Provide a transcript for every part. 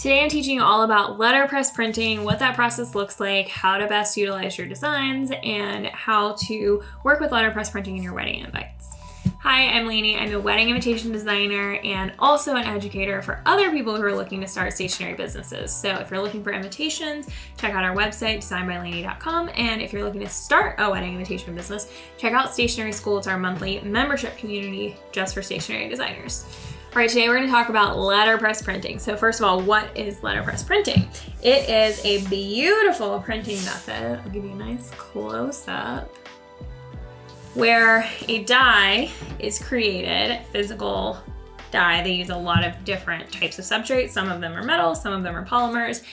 Today I'm teaching you all about letterpress printing, what that process looks like, how to best utilize your designs, and how to work with letterpress printing in your wedding invites. Hi, I'm Laney. I'm a wedding invitation designer and also an educator for other people who are looking to start stationery businesses. So if you're looking for invitations, check out our website, designbylaney.com. And if you're looking to start a wedding invitation business, check out Stationery School. It's our monthly membership community just for stationery designers. All right, today we're going to talk about letterpress printing. So first of all, what is letterpress printing? It is a beautiful printing method. I'll give you a nice close-up where a die is created, physical die. They use a lot of different types of substrates. Some of them are metal, some of them are polymers.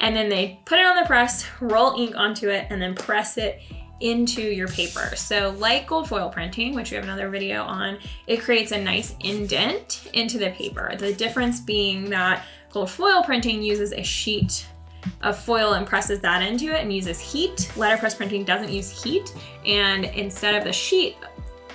And then they put it on the press, roll ink onto it, and then press it into your paper. So like gold foil printing, which we have another video on, it creates a nice indent into the paper. The difference being that gold foil printing uses a sheet of foil and presses that into it and uses heat. Letterpress printing doesn't use heat, and instead of the sheet,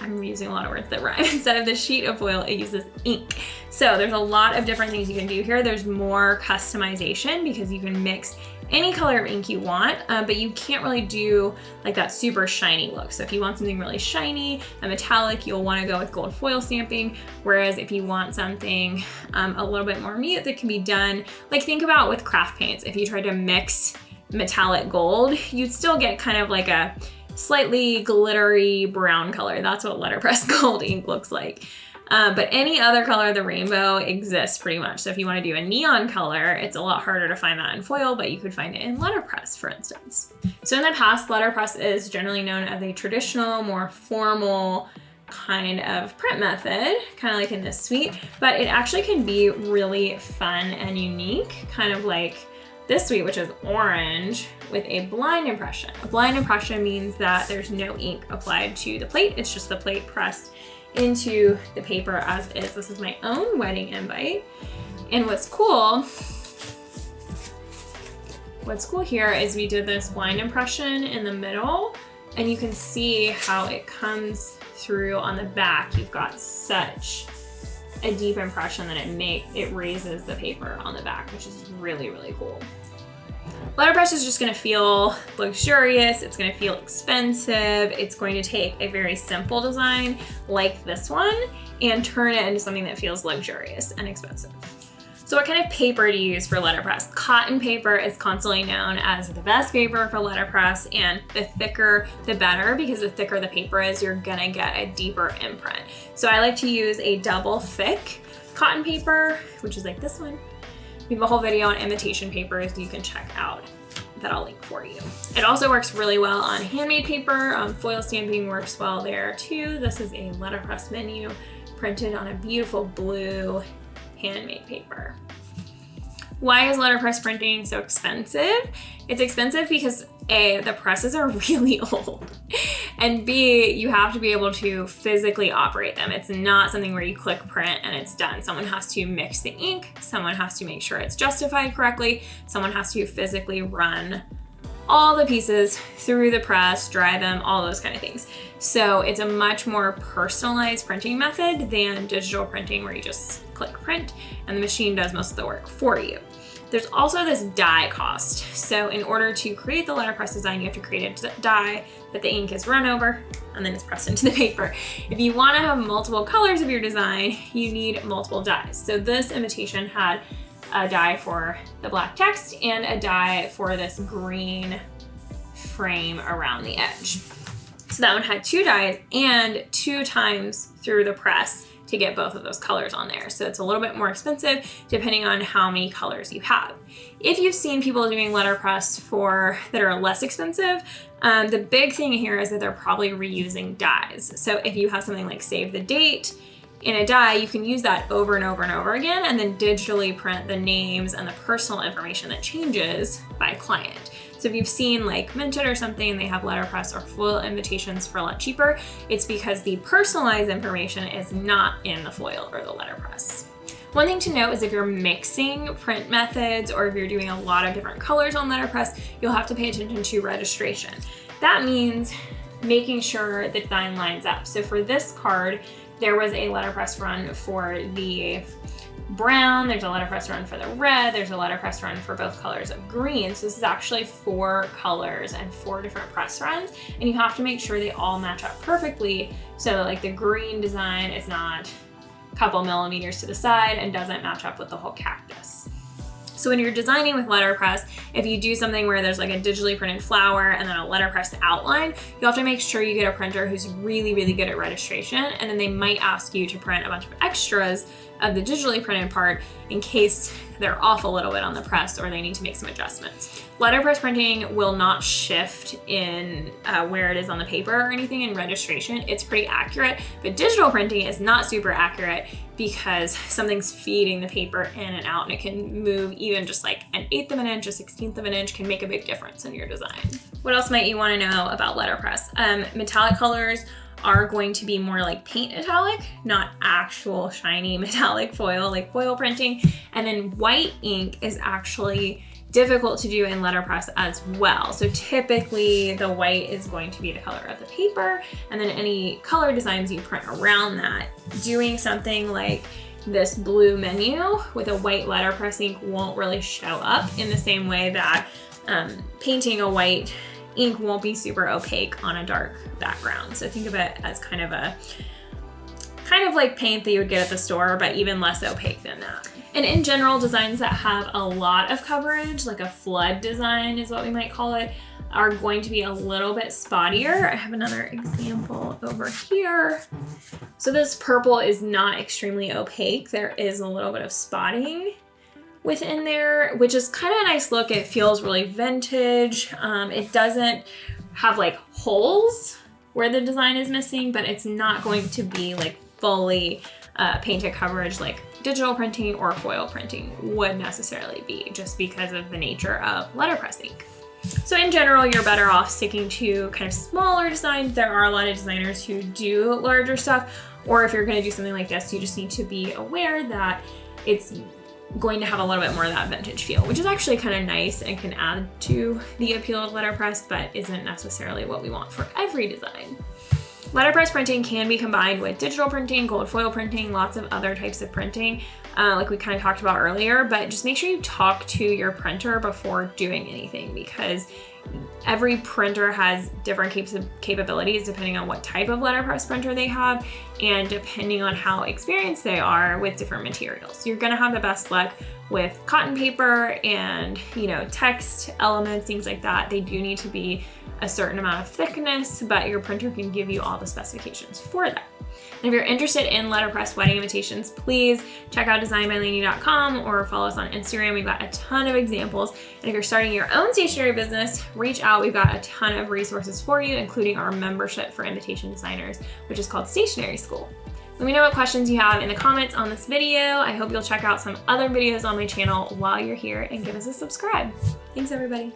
I'm using a lot of words that rhyme, instead of the sheet of foil, it uses ink. So there's a lot of different things you can do here. There's more customization because you can mix any color of ink you want, but you can't really do like that super shiny look. So if you want something really shiny and metallic, you'll want to go with gold foil stamping. Whereas if you want something a little bit more mute that can be done, like think about with craft paints, if you tried to mix metallic gold, you'd still get kind of like a slightly glittery brown color. That's what letterpress gold ink looks like. But any other color of the rainbow exists pretty much. So if you want to do a neon color, it's a lot harder to find that in foil, but you could find it in letterpress, for instance. So in the past, letterpress is generally known as a traditional, more formal kind of print method, kind of like in this suite, but it actually can be really fun and unique, kind of like this suite, which is orange with a blind impression. A blind impression means that there's no ink applied to the plate. It's just the plate pressed into the paper as is. This is my own wedding invite. And what's cool here is we did this blind impression in the middle, and you can see how it comes through on the back. You've got such a deep impression that it raises the paper on the back, which is really, really cool. Letterpress is just gonna feel luxurious, it's gonna feel expensive, it's going to take a very simple design like this one and turn it into something that feels luxurious and expensive. So what kind of paper do you use for letterpress? Cotton paper is constantly known as the best paper for letterpress, and the thicker the better, because the thicker the paper is, you're gonna get a deeper imprint. So I like to use a double thick cotton paper, which is like this one. We have a whole video on imitation papers you can check out that I'll link for you. It also works really well on handmade paper. Foil stamping works well there too. This is a letterpress menu printed on a beautiful blue handmade paper. Why is letterpress printing so expensive? It's expensive because A, the presses are really old, and B, you have to be able to physically operate them. It's not something where you click print and it's done. Someone has to mix the ink, someone has to make sure it's justified correctly, someone has to physically run all the pieces through the press, dry them, all those kind of things. So it's a much more personalized printing method than digital printing where you just click print and the machine does most of the work for you. There's also this die cost. So in order to create the letterpress design, you have to create a die that the ink is run over and then it's pressed into the paper. If you want to have multiple colors of your design, you need multiple dies. So this invitation had a die for the black text and a die for this green frame around the edge. So that one had 2 dies and 2 times through the press to get both of those colors on there. So it's a little bit more expensive depending on how many colors you have. If you've seen people doing letterpress that are less expensive, the big thing here is that they're probably reusing dies. So if you have something like save the date in a die, you can use that over and over and over again and then digitally print the names and the personal information that changes by client. So if you've seen like Minted or something, they have letterpress or foil invitations for a lot cheaper, it's because the personalized information is not in the foil or the letterpress. One thing to note is if you're mixing print methods or if you're doing a lot of different colors on letterpress, you'll have to pay attention to registration. That means making sure the design lines up. So for this card, there was a letterpress run for the brown, there's a letterpress run for the red, there's a letterpress run for both colors of green. So this is actually 4 colors and 4 different press runs, and you have to make sure they all match up perfectly so that like the green design is not a couple millimeters to the side and doesn't match up with the whole cactus. So when you're designing with letterpress, if you do something where there's like a digitally printed flower and then a letterpress outline, you have to make sure you get a printer who's really, really good at registration, and then they might ask you to print a bunch of extras of the digitally printed part in case they're off a little bit on the press or they need to make some adjustments. Letterpress printing will not shift in where it is on the paper or anything in registration. It's pretty accurate, but digital printing is not super accurate because something's feeding the paper in and out, and it can move even just like 1/8 of an inch, 1/16 of an inch can make a big difference in your design. What else might you want to know about letterpress? Metallic colors are going to be more like paint metallic, not actual shiny metallic foil, like foil printing. And then white ink is actually difficult to do in letterpress as well. So typically the white is going to be the color of the paper, and then any color designs you print around that. Doing something like this blue menu with a white letterpress ink won't really show up in the same way that painting a white ink won't be super opaque on a dark background. So think of it as kind of like paint that you would get at the store, but even less opaque than that. And in general, designs that have a lot of coverage, like a flood design is what we might call it, are going to be a little bit spottier. I have another example over here. So this purple is not extremely opaque. There is a little bit of spotting within there, which is kind of a nice look. It feels really vintage. It doesn't have like holes where the design is missing, but it's not going to be like fully painted coverage like digital printing or foil printing would necessarily be, just because of the nature of letterpress ink. So in general, you're better off sticking to kind of smaller designs. There are a lot of designers who do larger stuff, or if you're going to do something like this, you just need to be aware that it's going to have a little bit more of that vintage feel, which is actually kind of nice and can add to the appeal of letterpress, but isn't necessarily what we want for every design. Letterpress printing can be combined with digital printing, gold foil printing, lots of other types of printing, like we kind of talked about earlier, but just make sure you talk to your printer before doing anything, because every printer has different capabilities depending on what type of letterpress printer they have and depending on how experienced they are with different materials. You're gonna have the best luck with cotton paper and, text elements, things like that. They do need to be a certain amount of thickness, but your printer can give you all the specifications for that. And if you're interested in letterpress wedding invitations, please check out designbylaney.com or follow us on Instagram. We've got a ton of examples. And if you're starting your own stationery business, reach out. We've got a ton of resources for you, including our membership for invitation designers, which is called Stationery School. Let me know what questions you have in the comments on this video. I hope you'll check out some other videos on my channel while you're here and give us a subscribe. Thanks, everybody.